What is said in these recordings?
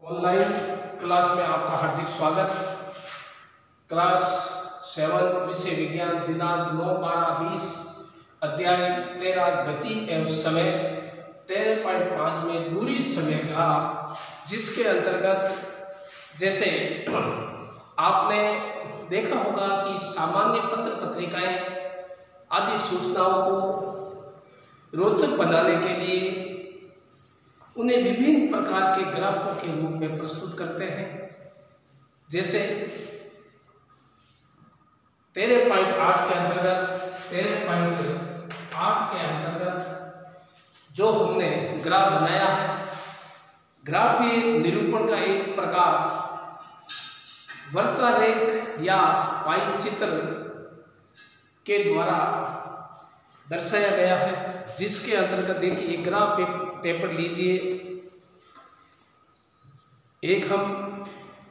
Online class में आपका हार्दिक स्वागत। क्लास 7 विषय विज्ञान दिनांक 9/12/20 अध्याय 13 गति एवं समय 13.5 में दूरी समय का, जिसके अंतर्गत जैसे आपने देखा होगा कि सामान्य पत्र पत्रिकाएं आदि सूचनाओं को रोचक बनाने के लिए उन्हें विभिन्न प्रकार के ग्राफों के रूप में प्रस्तुत करते हैं। जैसे 13.8 के अंतर्गत जो हमने ग्राफ बनाया है, ग्राफ ये निरूपण का एक प्रकार वक्रारेख या पाई चित्र के द्वारा दर्शाया गया है, जिसके अंतर्गत देखिए एक ग्राफ पेपर लीजिए। एक हम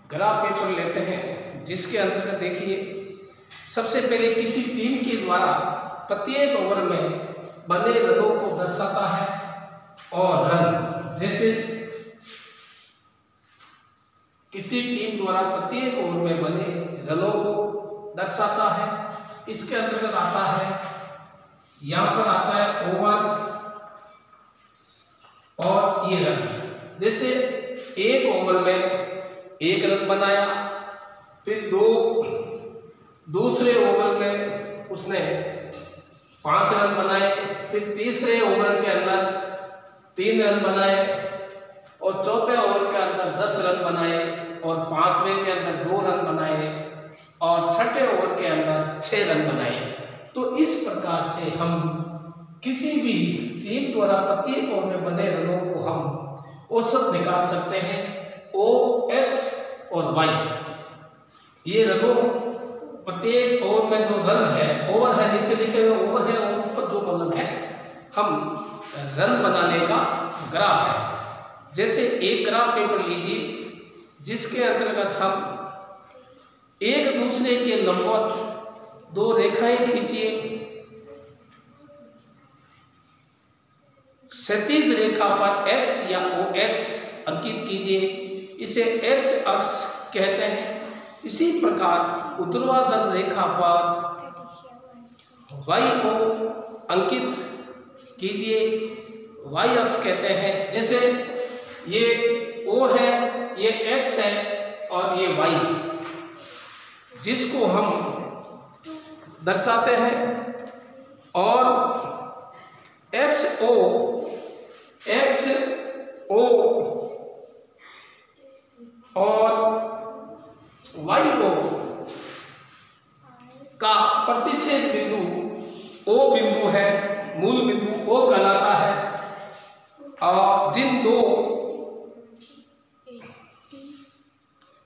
ग्राफ पेपर लेते हैं, जिसके अंतर्गत देखिए सबसे पहले किसी टीम के द्वारा प्रत्येक ओवर में बने रनों को दर्शाता है और रन जैसे किसी टीम द्वारा प्रत्येक ओवर में बने रनों को दर्शाता है। इसके अंतर्गत आता है, यहाँ पर आता है ओवर और ये रन। जैसे एक ओवर में 1 रन बनाया, फिर दूसरे ओवर में उसने 5 रन बनाए, फिर तीसरे ओवर के अंदर 3 रन बनाए और चौथे ओवर के अंदर 10 रन बनाए और 5वें के अंदर 2 रन बनाए और छठे ओवर के अंदर 6 रन बनाए। तो इस प्रकार से हम किसी भी टीम द्वारा प्रत्येक ओवर में बने रनों को हम औसत निकाल सकते हैं। O, X और Y ये रनों प्रत्येक ओवर में जो रन है, ओवर है, नीचे लिखे हुए ओवर है और ऊपर जो कॉलम है, हम रन बनाने का ग्राफ है। जैसे एक ग्राफ पेपर लीजिए, जिसके अंतर्गत हम एक दूसरे के लंबवत 2 रेखाएं खींचिए। क्षैतिज रेखा पर X या OX अंकित कीजिए, इसे X अक्ष कहते हैं। इसी प्रकार ऊर्ध्वाधर रेखा पर YO अंकित कीजिए, Y अक्ष कहते हैं। जैसे ये O है, ये X है और ये Y, जिसको हम दर्शाते हैं। और XO और YO का प्रतिच्छेद बिंदु O बिंदु है, मूल बिंदु O कहलाता है। और जिन 2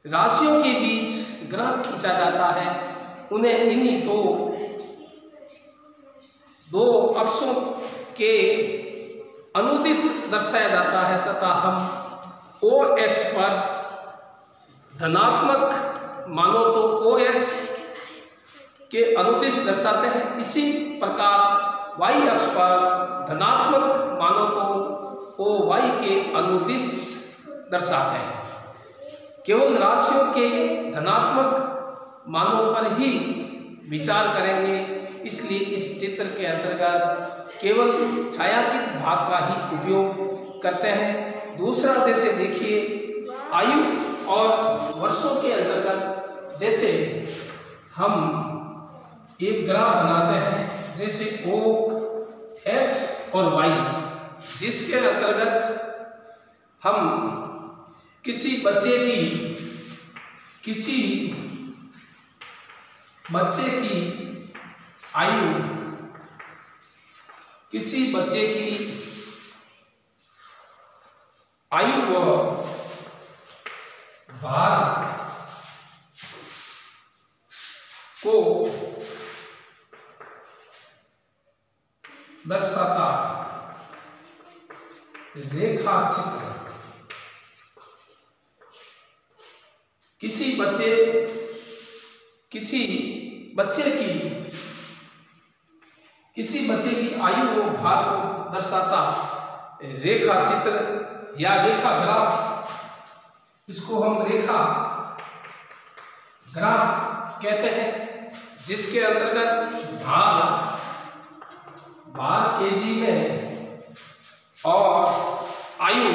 राशियों के बीच ग्राफ खींचा जाता है, उन्हें इन्हीं दो अक्षों के अनुदिश दर्शाया जाता है तथा हम OX पर धनात्मक मानो तो OX के अनुदिश दर्शाते हैं। इसी प्रकार Y अक्ष पर धनात्मक मानो तो OY के अनुदिश दर्शाते हैं। केवल राशियों के धनात्मक मानों पर ही विचार करेंगे, इसलिए इस चित्र के अंतर्गत केवल छायांकित भाग का ही उपयोग करते हैं। दूसरा जैसे देखिए आयु और वर्षों के अंतर्गत, जैसे हम एक ग्राफ बनाते हैं, जैसे OX और Y, जिसके अंतर्गत हम किसी बच्चे की आयु, किसी बच्चे की आयु व भार को दर्शाता रेखा चित्र। किसी बच्चे की आयु व भार को दर्शाता रेखा चित्र या रेखा ग्राफ इसको हम रेखा ग्राफ कहते हैं, जिसके अंतर्गत भाग केजी में और आयु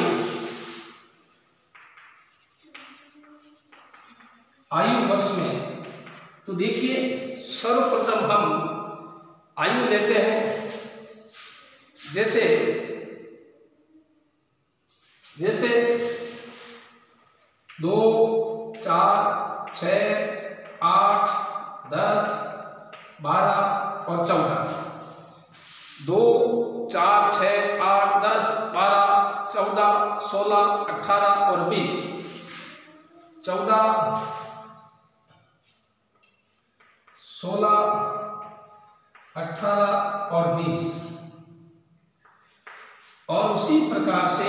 वर्ष में। तो देखिए सर्वप्रथम हम आयु लेते हैं, जैसे 2, 4, 6, 8, 10, 12 और 14। 2, 4, 6, 8, 10, 12, 14, 16, 18 और 20। 14, 16, 18 और 20। और उसी प्रकार से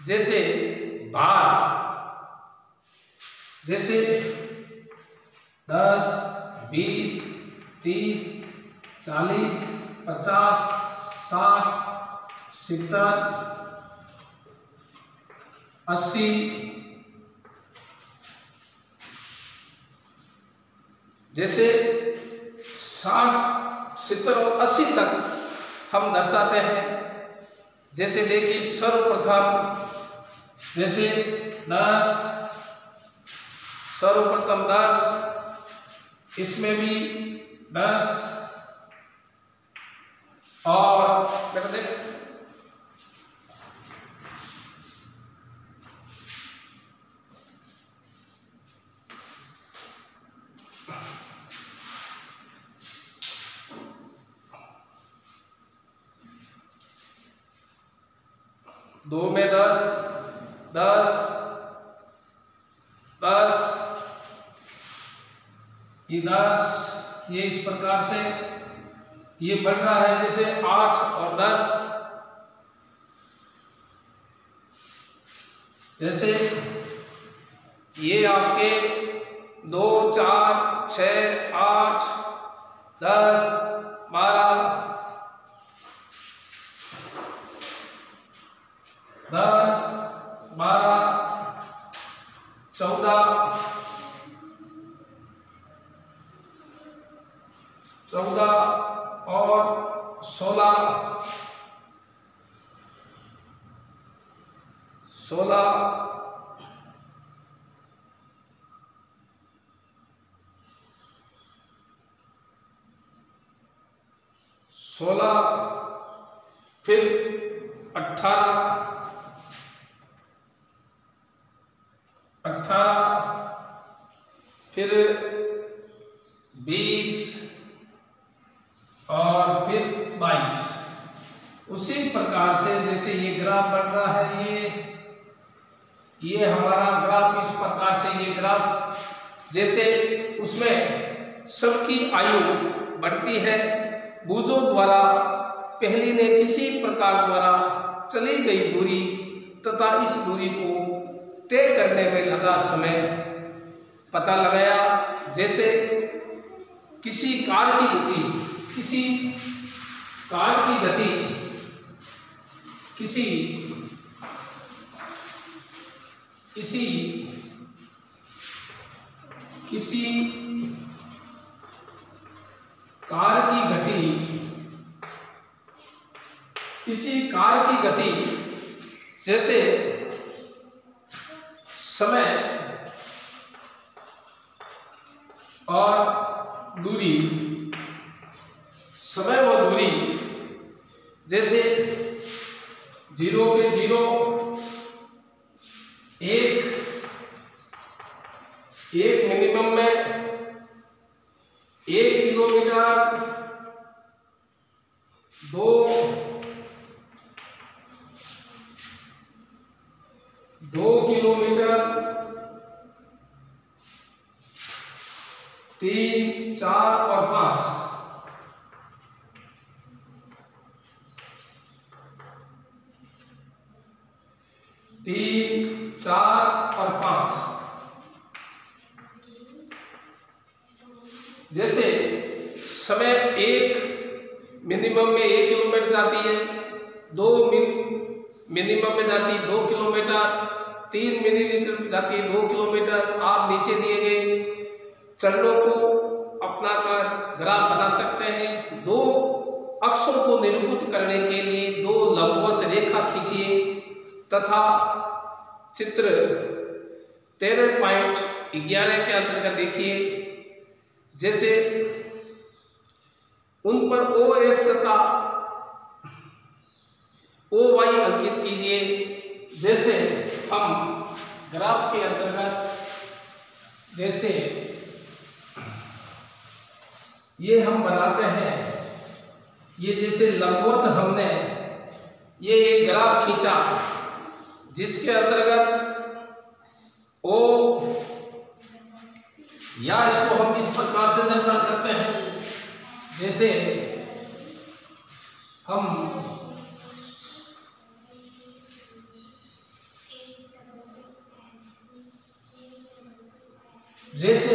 जैसे भाग, जैसे 10, 20, 30, 40, 50, 60, 70, 80, जैसे 60, 70 और 80 तक हम दर्शाते हैं। जैसे देखिए सर्वप्रथम जैसे 10, सर्वप्रथम 10, इसमें भी 10 और बेटा देख दो में 10, 10, 10, ये 10, ये इस प्रकार से ये बढ़ रहा है। जैसे 8 और 10, जैसे ये आपके 2, 4, 6, 8, 10, 12, 10, 12, 14, 14 और 16, 16, 16, फिर 18, 18, फिर 20 और फिर 22। उसी प्रकार से जैसे ये ग्राफ बन रहा है, ये हमारा ग्राफ इस प्रकार से, ये ग्राफ जैसे उसमें सबकी आयु बढ़ती है भुजों द्वारा पहली ने किसी प्रकार द्वारा चली गई दूरी तथा इस दूरी को तय करने में लगा समय पता लगाया। जैसे किसी कार की गति, किसी कार की गति किसी कार की गति जैसे समय और दूरी, समय और दूरी, जैसे 0 पे 0, 1 मिनिमम में 1 किलोमीटर, 2 किलोमीटर, 3, 4 और 5। तीन, 4 और 5। जैसे समय 1 मिनिमम में 1 किलोमीटर जाती है, 2 मिनिमम में जाती है 2 किलोमीटर, 3 मिलीमीटर जाती है 2 किलोमीटर। आप नीचे दिए गए चरणों को अपना कर ग्राफ बना सकते हैं। दो अक्षों को निरूपित करने के लिए 2 लंबवत रेखा खींचिए तथा चित्र 13.11 के अंतर्गत देखिए। जैसे उन पर OX का OY अंकित कीजिए। जैसे हम ग्राफ के अंतर्गत जैसे ये हम बनाते हैं, ये जैसे लंबवत हमने ये एक ग्राफ खींचा जिसके अंतर्गत O या इसको हम इस प्रकार से दर्शा सकते हैं। जैसे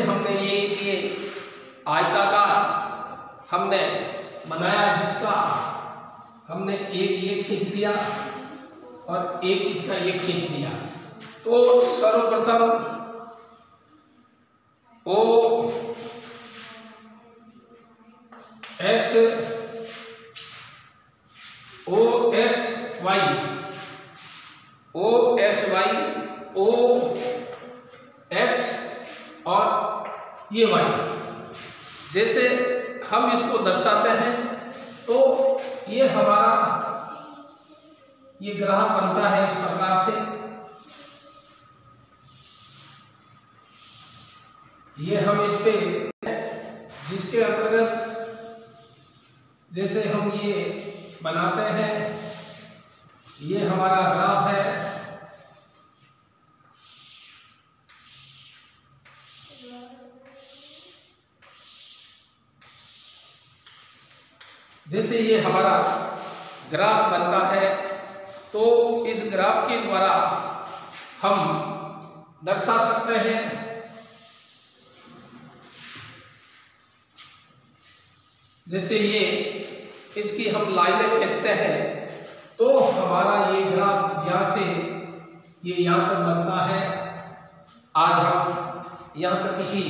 हमने ये आयताकार हमने बनाया जिसका हमने एक ये खींच दिया और एक इसका ये खींच दिया। तो सर्वप्रथम OX और ये Y, जैसे हम इसको दर्शाते हैं तो ये हमारा ये ग्राफ बनता है इस प्रकार से। ये हम इस पे जिसके अंतर्गत जैसे हम ये बनाते हैं, ये हमारा ग्राफ है। जैसे ये हमारा ग्राफ बनता है तो इस ग्राफ के द्वारा हम दर्शा सकते हैं। जैसे ये इसकी हम लाइनें खींचते हैं तो हमारा ये ग्राफ यहाँ से ये यहाँ तक बनता है। आज हम यहाँ तक ही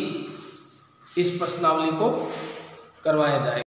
इस प्रश्नावली को करवाया जाएगा।